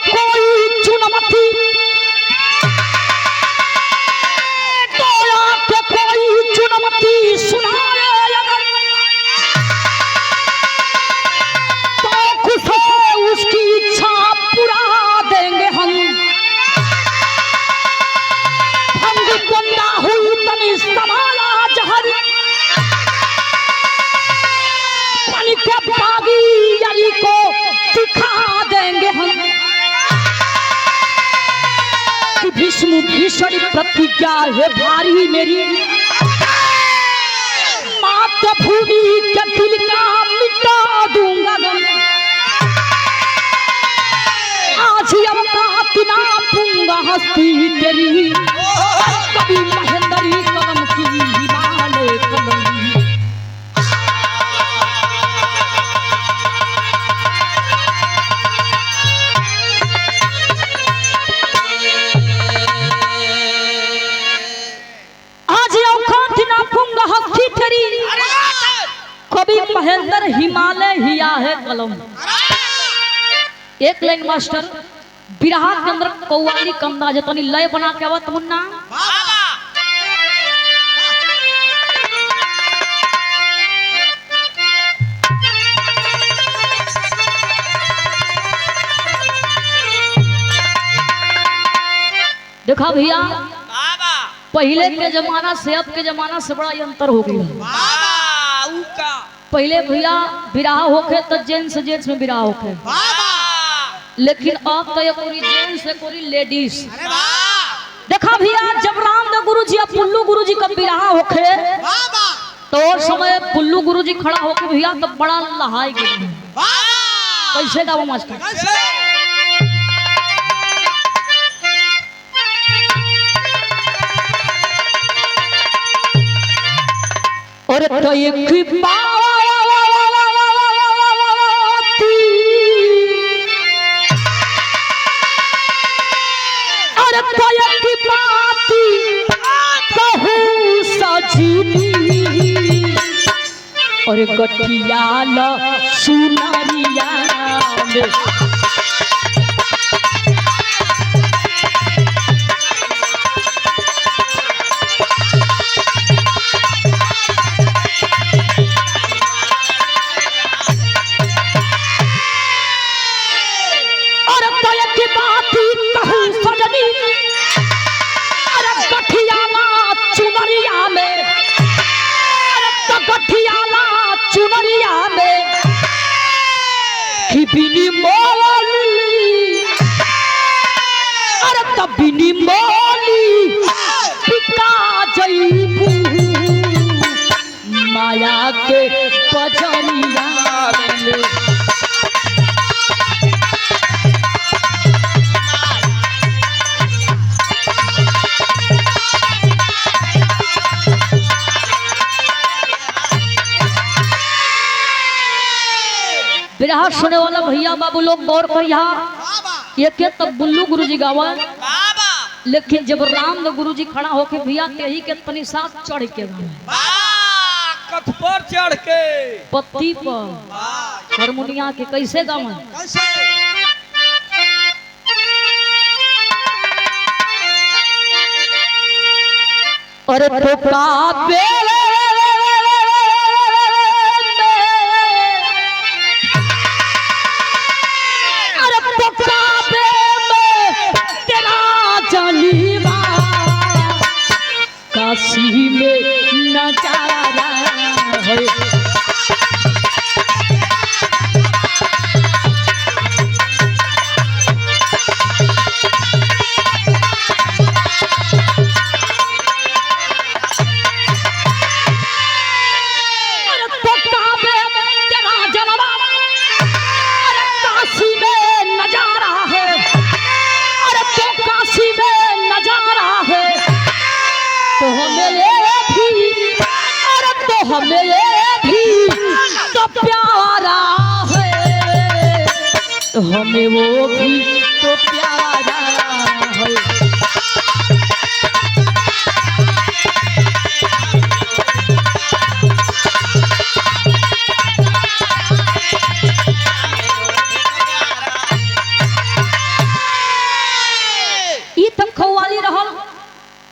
कोई चुनमती तो आके कोई चुनमती सुनाए अगर तो खुश हो उसकी इच्छा पूरा देंगे हम बंदा हुई तनी समाला जहर पानी के बागी यारी को दिखा देंगे हम कि भीष्म भीषण प्रतिज्ञा है भारी मेरी मातृभूमि के दिल का मिटा दूंगा गम आज अब काटना पूंगा हस्ती तेरी कभी महेंद्री कलम की हिमालय कलम आज औकात ना पूंगा हस्ती तेरी कभी महेंद्र हिमालय हिया है कलम। एक लाइन मास्टर बिरहा के अंदर कौवाली कमदा जतनी लय बना के आवत मुन्ना देखा भैया पहले के जमाना से अब के जमाना से बड़ा अंतर हो गया। पहले भैया बिरहा होके तो जेंट्स जेंट्स में बिरहा होके लेकिन अब तो ये पूरी जेंट्स है पूरी लेडीज। देखा भैया जब रामदेव गुरुजी और पुल्लू गुरुजी का बिरहा होके तो उस समय पुल्लू गुरुजी खड़ा होके भैया तो बड़ा लहाई गए कैसे गावा मास्टर और तो एक और गठिया ल सुनरिया में बिनी मोली अरे तब बिनी मोली पिका जईबू माया के बजरिया में बिरहा सुने वाला भैया बाबू लोग गौर करिया ये के तब बुल्लू गुरुजी गावा लेकिन जब रामदेव गुरुजी खड़ा होके भैया तेही के तनी साथ चढ़ के कथ पर चढ़ के पत्ती पर हारमोनिया के कैसे गावा अरे तो का बेले काशी में नजारा है हमें भी तो प्यारा है तो हमें वो भी तो प्यारा है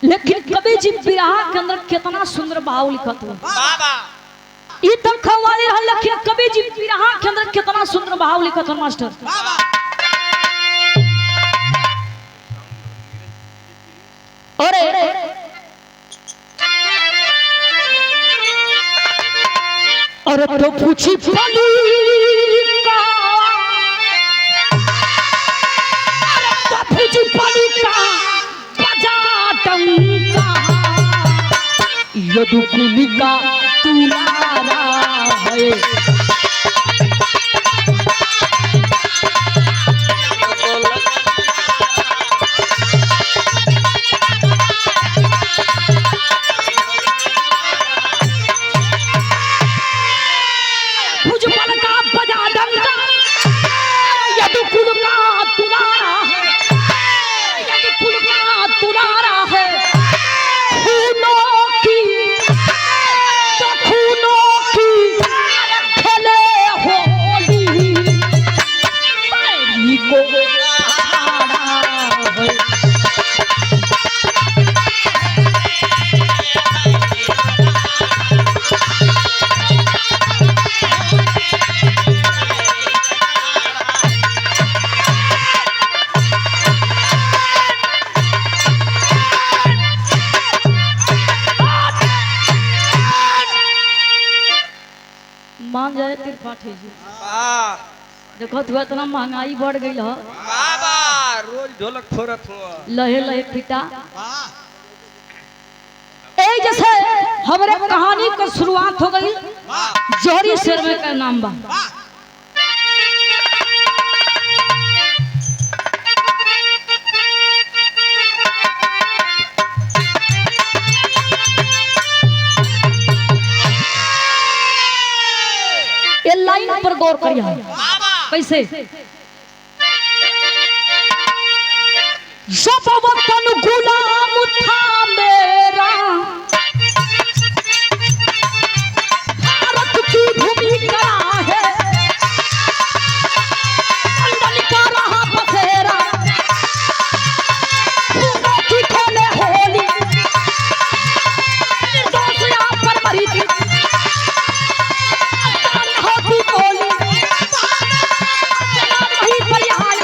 लेकिन कवि जी बिरहा के अंदर कितना सुंदर भाव लिखत हो बाबा ई तो खवाले रह, लेकिन कवि जी बिरहा के अंदर कितना सुंदर भाव लिखत हो मास्टर। अरे तो पूछी पाली का, अरे तो पूछी पाली का बजा टंका, यदुकुली का तुम्हारा है। मान जाए त्रिपाठी जी, देखो तो इतना महंगाई बढ़ गई है बाबा, रोज ढोलक फोड़त हुआ लहे लहे पिटा। ए जैसे हमारे कहानी का शुरुआत हो गई जोहरी शेर में का नाम बा। ये लाइन पर गौर करिए कैसे। जब वतन गुलाम था मेरा, भारत की भूमि का है लंदन का रहा बसेरा, फूलों की खेले होली दोसिया पर मरी थी होती बोली वही परिहार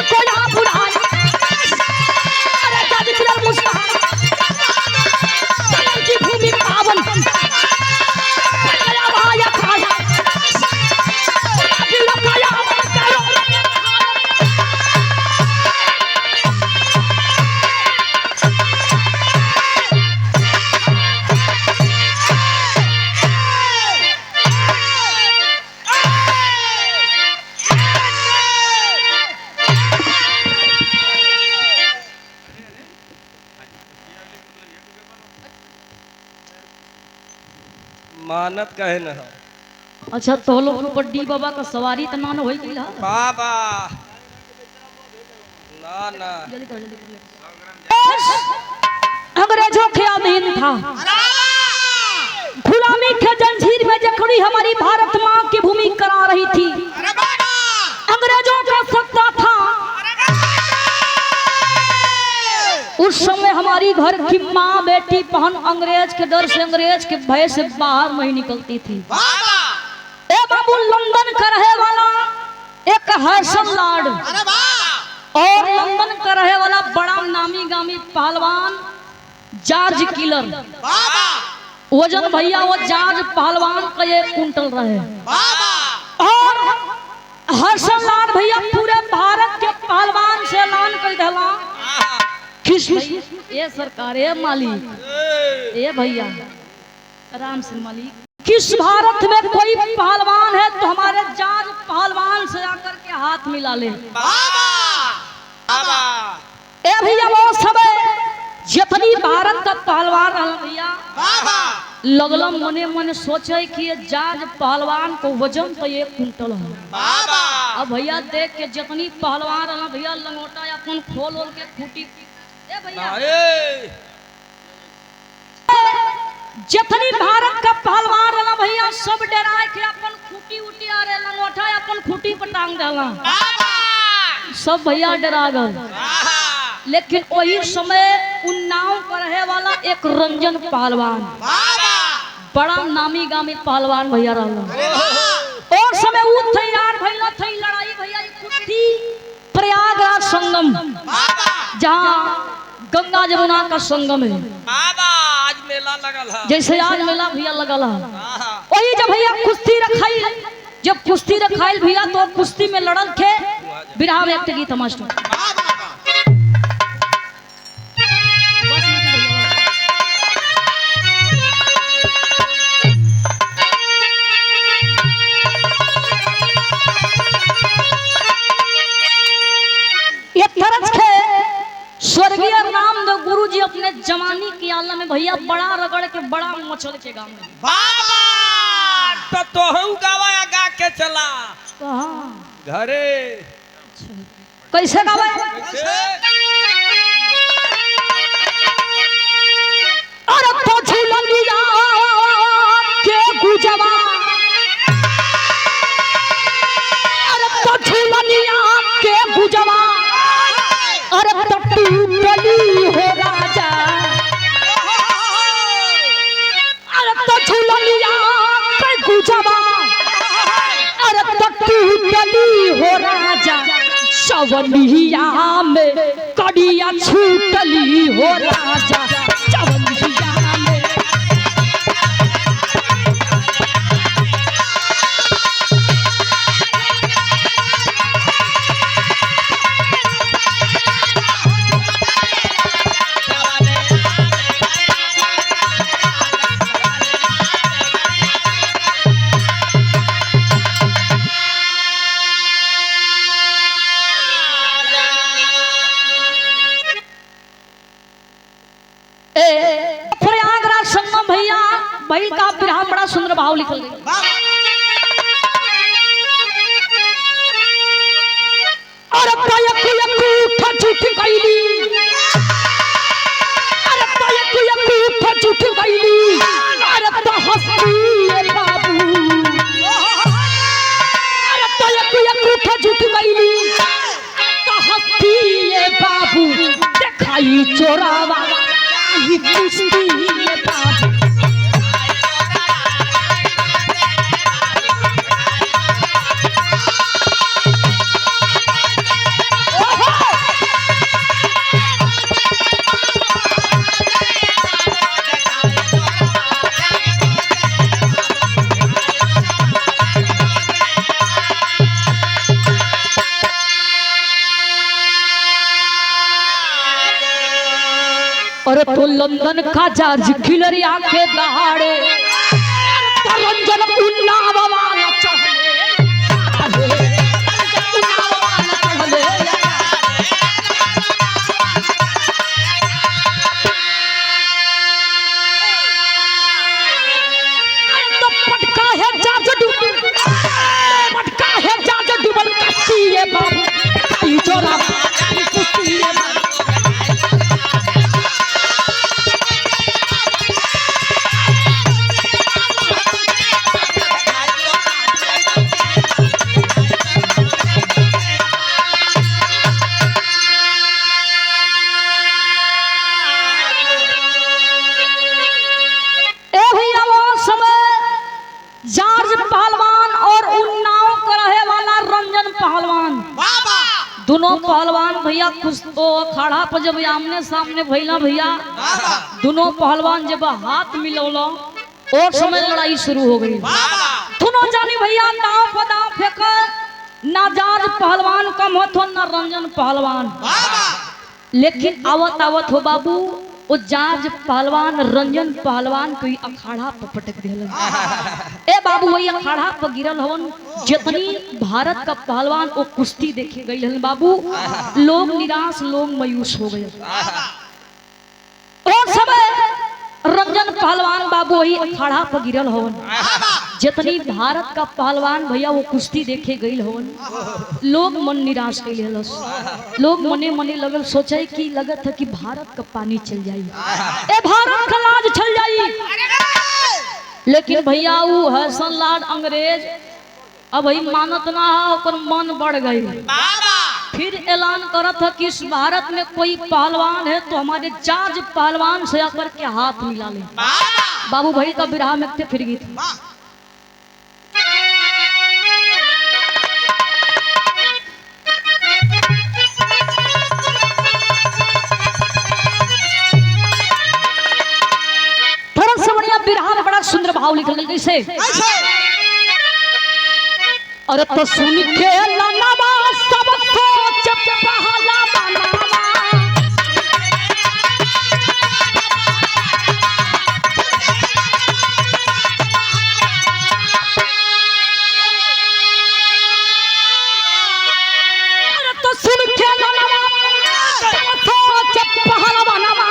को यहाँ बुढ़ाया, अरे दादी पिलर मुस्कान की भूमि पावन खाया खाया मानत कहे न हो। अच्छा तो लोग बड्डी बाबा का सवारी तो ना हो गई बाबा ना ना अंग्रेजों के अधीन था, गुलामी के जंजीर में जकड़ी हमारी भारत माँ की भूमि करा रही थी। अंग्रेजों का सत्ता था उस समय, हमारी घर की माँ बेटी बहन अंग्रेज के डर से, अंग्रेज के भय से बाहर नहीं निकलती थी। ए बाबू, लंदन का रहे वाला एक हर्षल लाड और लंदन का रहे वाला बड़ा नामी गामी पहलवान जॉर्ज किलर, वजन भैया वो जॉर्ज पहलवान का 1 कुंटल रहे। और हर्षल लाड भैया पूरे भारत के पहलवान से ऐलान कर दिला, किस ये सरकार ये मालिक ये भैया आराम से मालिक, किस भारत में कोई पहलवान है तो हमारे जॉर्ज पहलवान से आकर के हाथ मिला ले। ए भैया वो सब जितनी भारत का पहलवान रहा भैया लगल मने मने सोचे कि ये जॉर्ज पहलवान को वजन तो 1 कुंटल है। अब भैया देख के जितनी पहलवान रहा भैया लंगोटा अपन खोल ओल के खूटी जितनी भारत का पहलवान रहा भैया सब डराए के अपन खूटी उटी आ रे लंगोटा अपन खूटी पर टांग डाला। सब भैया डरा गए। लेकिन वही समय उन्नाव पर रहे वाला एक रंजन पहलवान, बड़ा नामी गामी पहलवान भैया रहा। और समय वो तैयार भैया थी लड़ाई भैया कुश्ती प्रयागराज संगम, जहाँ गंगा जमुना का संगम है। आज मेला लगल है। जैसे आज मेला भैया लगल है, वही जब भैया कुश्ती रखाई, जब कुश्ती रखाई भैया तो कुश्ती में लड़ल थे। बिरहा में एक गीत मास्टर स्वर्गीय रामदेव गुरु जी अपने जवानी के आलम में भैया बड़ा रगड़ के बड़ा मचल के गाँव में बाबा तो हम गावा गा के चला घरे। कैसे गावा? अरे तो झूलनिया के गुजवा, अरे तो झूलनिया के गुजवा, अरे टूटली हो राजा, अरे तो झूलनिया के गुजवा, अरे टूटली हो राजा, चवनिया में कड़िया छूटली हो राजा, चवनिया में। प्रयागराज संगम भैया बैल का बिरहा बड़ा सुंदर भाव लिखल गया। अरे तयक यक झूठ गईली, अरे तयक यक झूठ गईली, अरे तो हंसी बाबू, अरे तयक यक झूठ गईली, तो हंसी बाबू, देखाई चोरावा कुश्ती बाबू। अरे तो लंदन का जज खिलरी आके दहाड़े, रंजन उन्नाव वाला चढ़ले, उन्नाव वाला चढ़ले। तो पटका है जज डूबल, पटका है जज डूबल कस्ती है बाबू, ई जोरा कुश्ती है बाबू। दोनों पहलवान भैया कुश्ती अखाड़ा पर जब आमने सामने भैला भैया, दोनों पहलवान जब हाथ मिलौला और समय लड़ाई शुरू हो गई। दोनों जानी भैया दांव पर दांव फेंक, ना जाज पहलवान कम होतो ना रंजन पहलवान। लेकिन आवत आवत हो बाबू वो जाज पहलवान रंजन पहलवान कोई अखाड़ा पर पटक दिलन। ए बाबू वही अखाड़ा पर गिरल हवन। जितनी भारत का पहलवान वो कुश्ती देखे गई हन बाबू, लोग निराश, लोग मायूस हो गए। और समय रंजन पहलवान बाबू वही अखाड़ा पर गिरल हवन। जितनी भारत का पहलवान भैया वो कुश्ती देखे गई हवन, लोग मन निराश कैले हलस। लोग मने मने लगल सोचे कि लगत है कि भारत का पानी चल जाई, ए भारत का लाज चल जाई। लेकिन भैया वो हसन लाल अंग्रेज अब ही मानत ना, ओकर मन बढ़ गई। फिर ऐलान करा था कि इस भारत में कोई पहलवान है तो हमारे जाज पहलवान से आकर के हाथ मिला ले। बाबू भाई का विराह में थे फिर गई थी। थोड़ा सा बढ़िया विराह में बड़ा सुंदर भाव लिखल गया कैसे। अरे तो सुन के लनवा सब सोच पहला बनावा। अरे तो सुन के लनवा सब सोच पहला बनावा।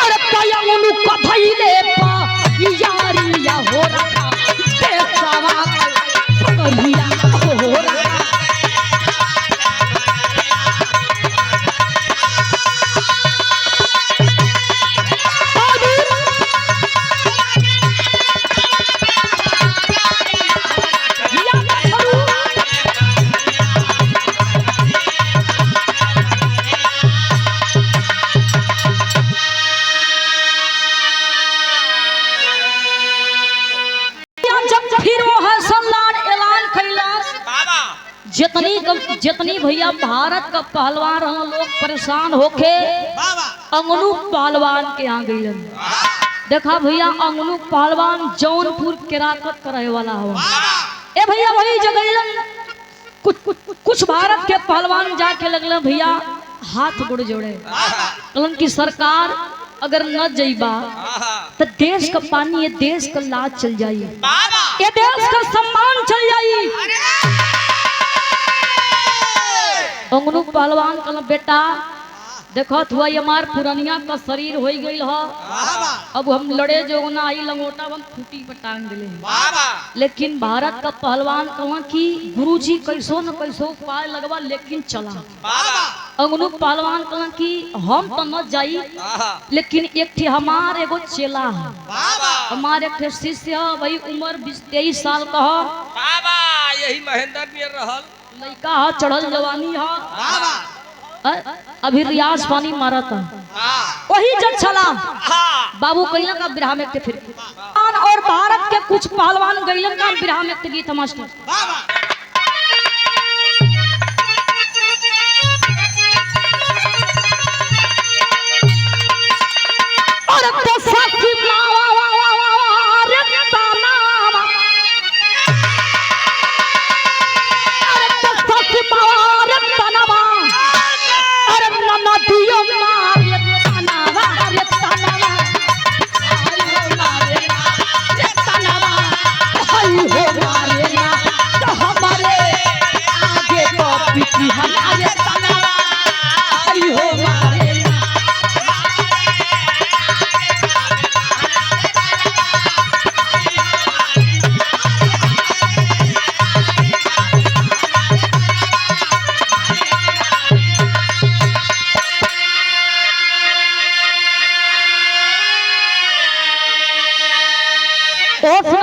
अरे तया उनु कथैले पा यारिया हो रहा देशवा करिया हो रहा। जितनी भैया भारत का पहलवान रहा लोग परेशान होके अंगनू पहलवान के यहाँ गई। देखा भैया अंगनू पहलवान जौनपुर किराकत करे वाला हो। ए भैया वही जगह कुछ भारत के पहलवान जाके लगल भैया हाथ गुड़ जोड़े कहलन की सरकार अगर न जइबा तो देश का पानी ये देश का लाज चल जाई, ये देश का सम्मान चल जाई। अंगनू पहलवान कहला बेटा देखो हुआ हमार पुरानिया का शरीर हो गई हो, अब हम लड़े जो ना आई लंगोटा हम खूटी पर टांग दिले। लेकिन भारत का पहलवान कहा कि गुरुजी कैसो न कैसो उपाय लगवा लेकिन चला। अंगनू पहलवान कहा कि हम तो न जाई लेकिन एक थे हमार एगो चेला है, हमारे एक शिष्य है भाई उम्र 20-23 साल का है, यही महेंद्र नियर रहल लड़का है चढ़ल जवानी है, अभी रियाज पानी मारा था वही जब चला। बाबू कैलन का विराह में फिर और भारत के कुछ पहलवान गैलन का विराह में गीत मास्टर।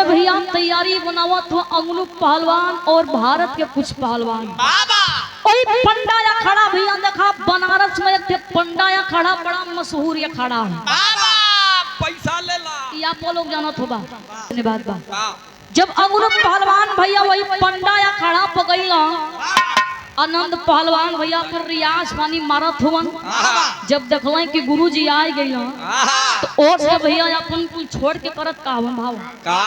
भैया तैयारी बनावा तो अंगनू पहलवान और भारत के कुछ पहलवान वही पंडाया खड़ा भैया देखा बनारस में एक पंडाया खड़ा बड़ा मशहूर ये खड़ा है पैसा ले ला ये आप लोग जानत होगा। धन्यवाद बा जब अंगनू पहलवान भैया वही पंडाया खड़ा पगैला आनंद पहलवान भैया फिर रियाज पानी मारत हुवन। जब देखल कि गुरुजी आ गई तो और से भैया अपन कुल छोड़ के करत का भाव का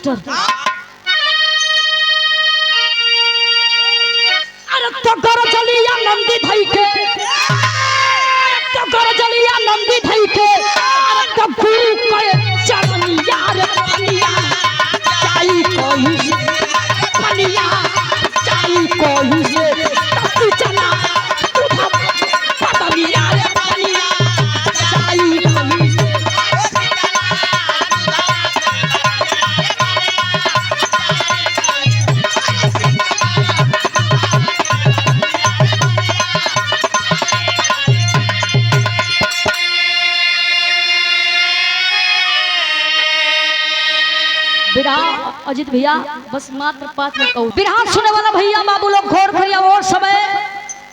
मास्टर। अरे तो कर चलिया नंदी धई के, तो कर चलिया नंदी धई के, अरे तो गुरु के चरनिया रे पनिया चाई कोई से पनिया चाई कोई से तू चला तू पनिया रे पनिया चाई कोई से। बिरहा अजित भैया बस मात्र 5 मिनट कहूँ। बिरहा सुने वाला भैया बाबू लोग घोर भैया और समय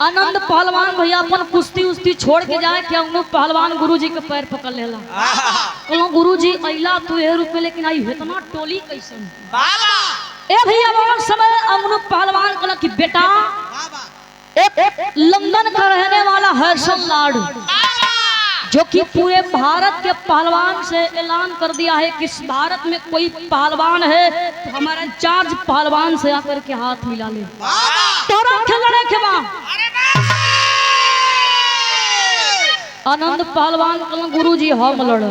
आनंद पहलवान भैया अपन कुश्ती उस्ती छोड़ के जाए क्या उन्होंने पहलवान गुरुजी के पैर पकड़ लेला। कहलो गुरुजी अइला तू ये रुपए लेकिन आई इतना टोली कैसन ए भैया और समय अमनु पहलवान कहला कि बेटा एक लंदन का रहने वाला हर्षल लाड जो कि पूरे भारत के पहलवान से ऐलान कर दिया है कि इस भारत में कोई पहलवान है तो हमारा चार्ज पहलवान से आकर के हाथ मिला ले। तोरा खेलने के बाद आनंद पहलवान कहला गुरुजी हम लड़,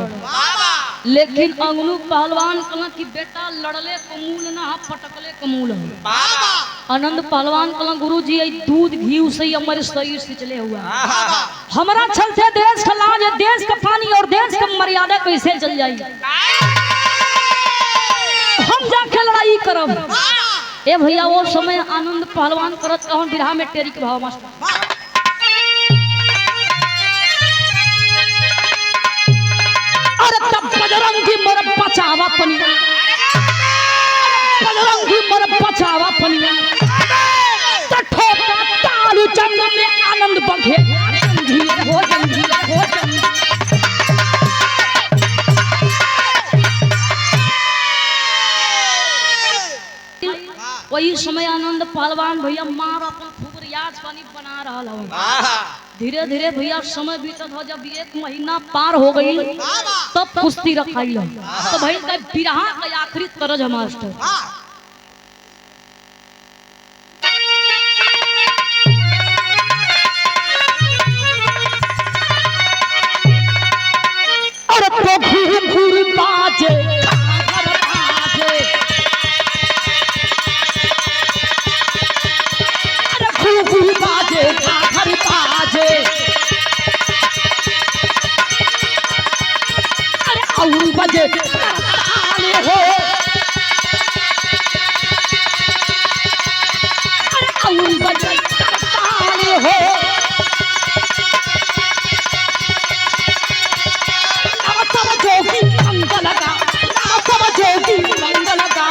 लेकिन अंगनू पहलवान कहला कि बेटा लड़ले कमूल ना पटकले कमूल है। आनंद पहलवान कहला गुरुजी दूध घी से हमारे शरीर से चले हुआ हमारा चलते देश का लाज देश का पानी और देश का मर्यादा कैसे चल जाए, हम जाके लड़ाई करब। ए भैया वो समय आनंद पहलवान करत कहन बिरहा में टेरी के भाव मास्टर। अरे तब बजरंगी मोर बचावा पनिया, बजरंगी मोर बचावा पनिया ठोका तालू चंद में आनंद बंधे हो जंगी हो जंगी। वही समय आनंद पहलवान भैया मार अपन खूब रियाज पानी बना रहा हो। धीरे धीरे भैया समय बीतत हो, जब 1 महीना पार हो गई तब कुश्ती रखाई तो भाई का बिरहा का आखिरी तरज मास्टर। अरे तो घूर घूर बाजे बजे ताले हो, अरे बजे ताले हो। सब जोगी मंगल का सब जोगी मंगल का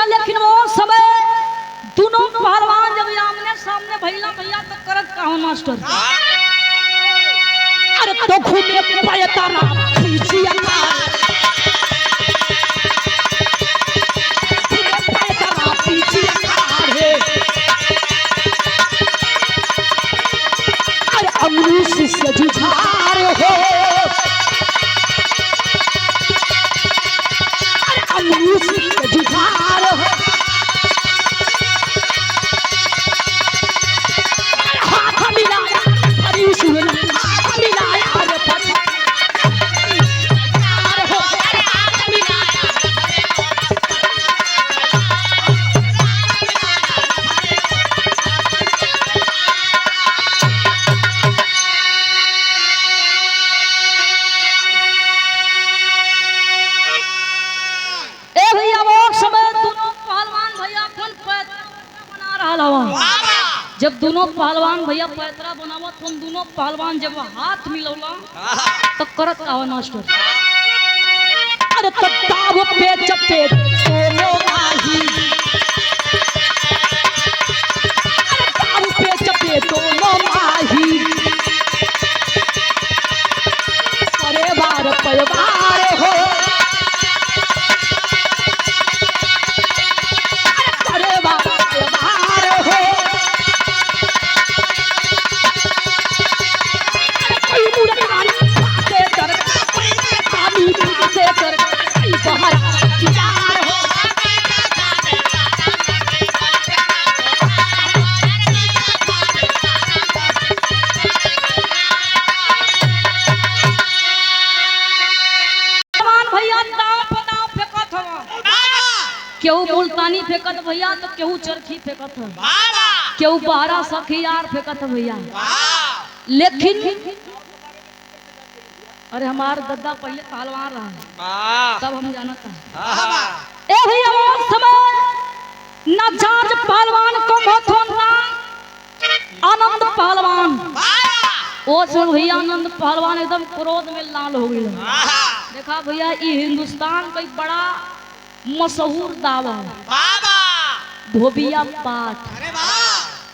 लेकिन वो समय दोनों पहलवान जब आमने सामने भैया भैया तो करत कहो मास्टर। अरे तो घूमे पायता ना पीछिया का पायता ना पीछिया का रे। अरे अमरू शिष्य जुझार हो, अरे अमरू शिष्य जुझार हो। जब दोनों पहलवान भैया पैतरा बनावत हम दोनों पहलवान जब हाथ मिलौला तो करत आवा मास्टर। अरे तब पे चपे दोनों आही, अरे तब पे चपे दोनों आही। अरे बार परिवार हो आई बहरा यार हो केहू मुल्तानी फेंकत भैया तो केहू चरखी फेंकत है, केहू 12 सखियार फेंकत भैया। लेकिन अरे हमार दादा पहले पहलवान रहा तब हम जानता ए भैया वो समय ना जांच पहलवान को मथुन ना आनंद पहलवान वो सुन भैया आनंद पहलवान एकदम क्रोध में लाल हो गया। देखा भैया ये हिंदुस्तान का एक बड़ा मशहूर दावा धोबिया पाठ।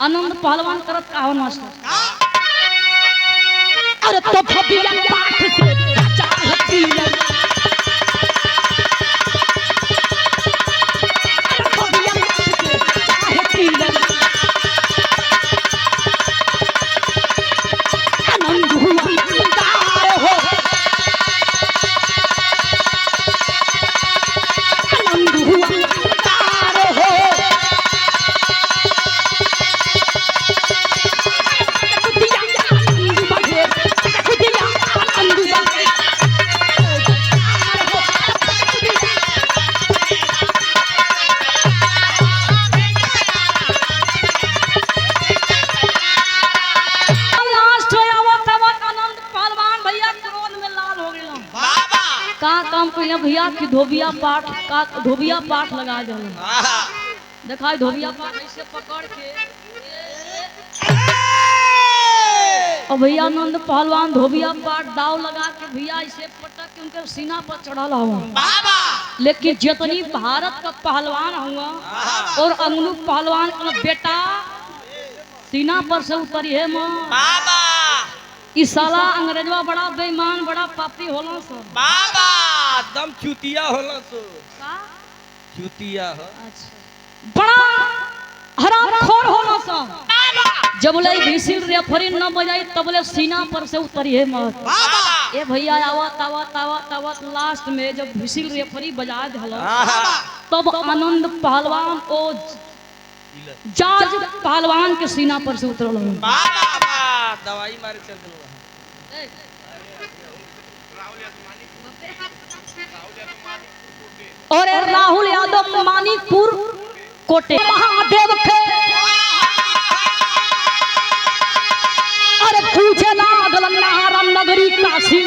आनंद पहलवान करत कावन मास्टर अरे तो धोबिया पाठ से चाहती है धोबिया पाठ से चाहती है आनंद हुआ दार हो भैया कि धोबिया पाठ का धोबिया पाठ लगा दे देखा धोबिया पाठ ऐसे पकड़ के और भैया आनंद पहलवान धोबिया पाठ दाव लगा के भैया ऐसे पटक के उनके सीना पर चढ़ल हुआ। लेकिन जितनी भारत का पहलवान हुआ और अंगलू पहलवान का बेटा सीना पर से उतरी है मां इस साला अंग्रेजवा बड़ा बेईमान बड़ा पापी होला सो दम चुतिया होला सो चुतिया हो अच्छा बड़ा हरामखोर होला सो जब ले विसिल रेफरी न बजाई तब ले सीना पर से उतरी है मत ए भैया आवत आवत आवत आवत लास्ट में जब विसिल रेफरी बजा दिला तब आनंद पहलवान ओ जज पहलवान के सीना पर से उतरल दवाई मारे चल दिलवा और राहुल यादव मानीपुर कोटे महादेव के अरे पूछे लागल नारम नगरी काशी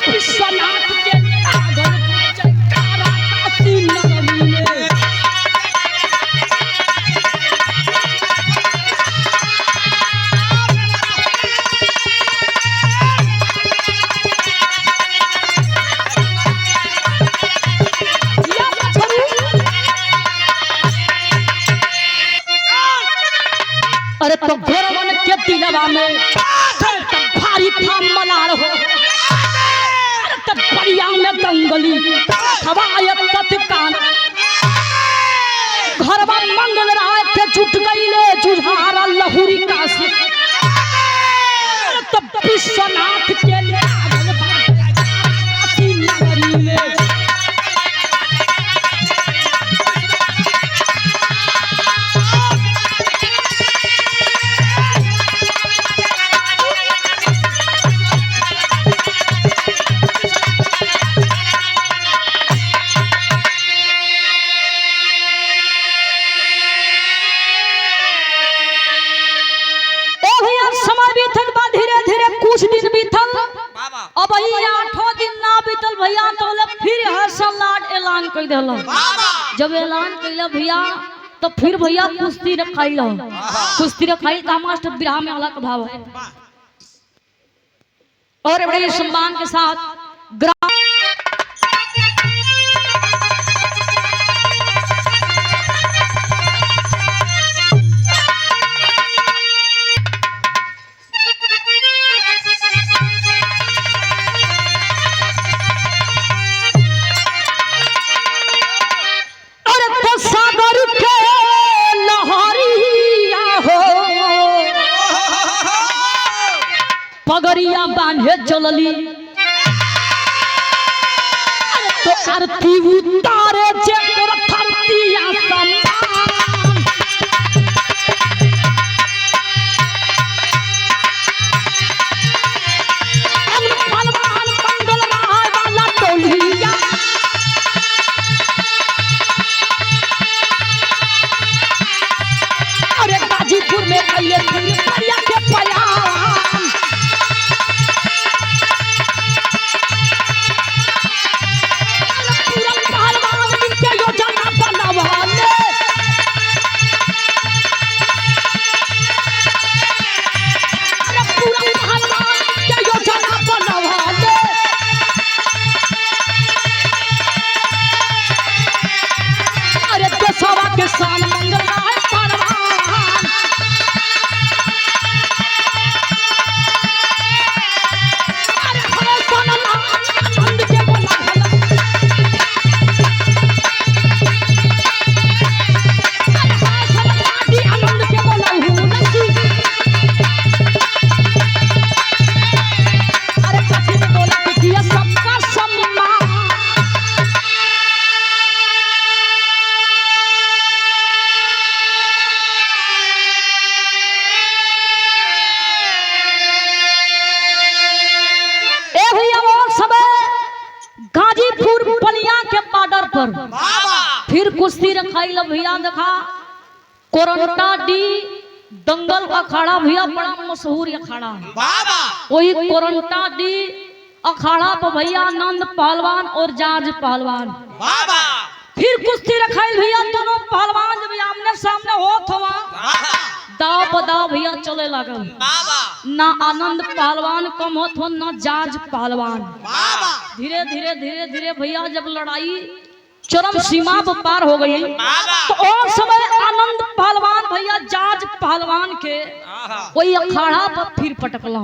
विश्वनाथ के लागल जयकारा काशी नगरी में अरे तो घोरवन के दिलवा में भारी था मलाल हो अरे तो बढ़िया में दंगली हवायत तत्कान घरवा मंगल राय के जुट गईले जुझारा लहुरी काशी अरे तो विश्वनाथ के लागल काशी नगरी में अब 8 दिन ना बीतल भैया तो फिर हर्षल लाड ऐलान कर दिला। जब ऐलान कैला भैया तो फिर भैया कुश्ती रखाइल का मास्टर बिरहा में अलग भाव है और बड़े सम्मान के साथ पगड़िया बांधे चलली तो आरती उतारे जे तोर धरतिया सम्मान पहलवान मंगल राय वाला टोलिया अरे गाजीपुर में पहले परिया के पयान पूरा पहलवान इनके योजना बनवाने अरे पूरा पहलवान इनके योजना बनवाने अरे देशवा के शान मंगल राय पहलवान अरे हरे सोनला आनंद के बोला आनंद के बोला अरे काशी में बोला कि दिया सबका सम्मान ए भैया वो सब गाजीपुर बलिया के बॉर्डर पर फिर कुश्ती रखाई लो भैया देखा कोरंटा डी दंगल अखाड़ा भैया बड़ा मशहूर अखाड़ा वही कोरंटा डी अखाड़ा पर भैया आनंद पहलवान और जाज पहलवान फिर कुश्ती रखाई भैया दोनों पहलवान जब आमने सामने होत हुआ दाव पदाव भैया चले लगल ना आनंद पहलवान कम होत हो ना जाज पहलवान धीरे धीरे धीरे धीरे भैया जब लड़ाई चरम सीमा पर पार हो गई तो और समय आनंद पहलवान भैया जाज पहलवान के वही अखाड़ा पर फिर पटकला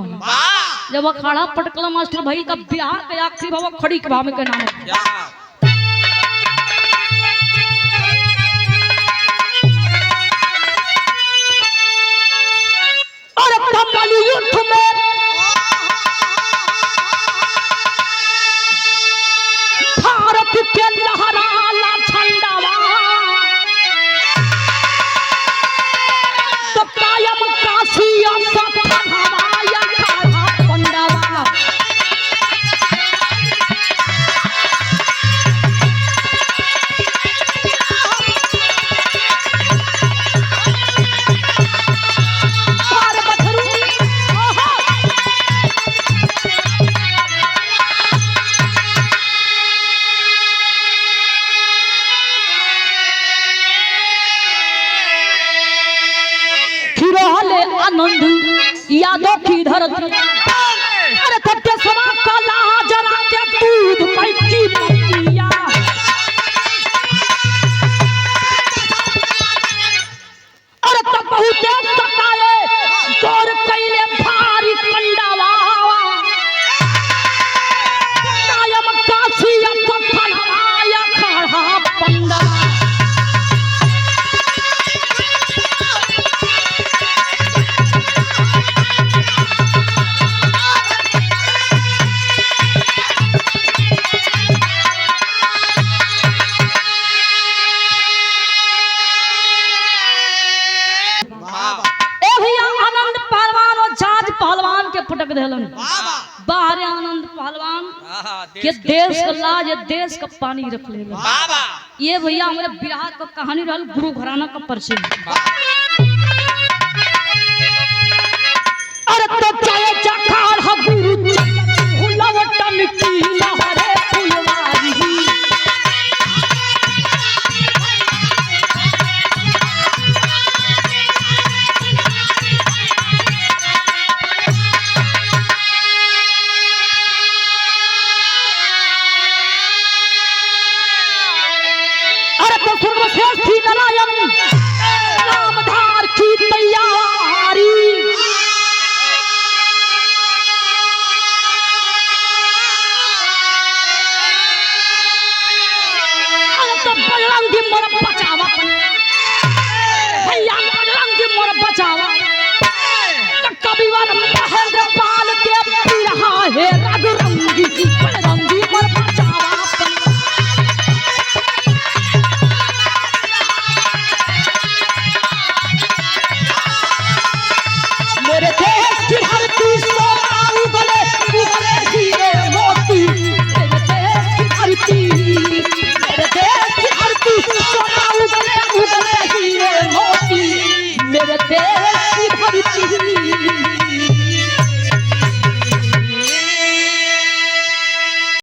जब अखाड़ा पटकला मास्टर भाई का बिहार के आखिरी बाबा खड़ी के भाव के नाम और कमली युद्ध में भारत के लहराला झंडावा तो कायम काशिया सब हवाया खड़ा पंडावा आनंद यादों की धरती अरे तत्य समा काला जरा के दूध पैकी पतिया अरे तब बहुते सताए गौर कैले भारी कंडावा कायम काशिया फलवाया खड़ा पंडा पटक देलन बाहर आनंद पहलवान के देश का लाज देश का पानी रख ले ये भैया हमारे बिहार का कहानी रहल गुरु घराना का परिचय अरे तो चाहे चखाड़ ह गुरु हुलवटा मिट्टी लहरे फुलवारी नामधार की तैयारी तो बजरंगी मोर बचावा भैया बजरंगी मोर बचावा कभी बार महेंद्र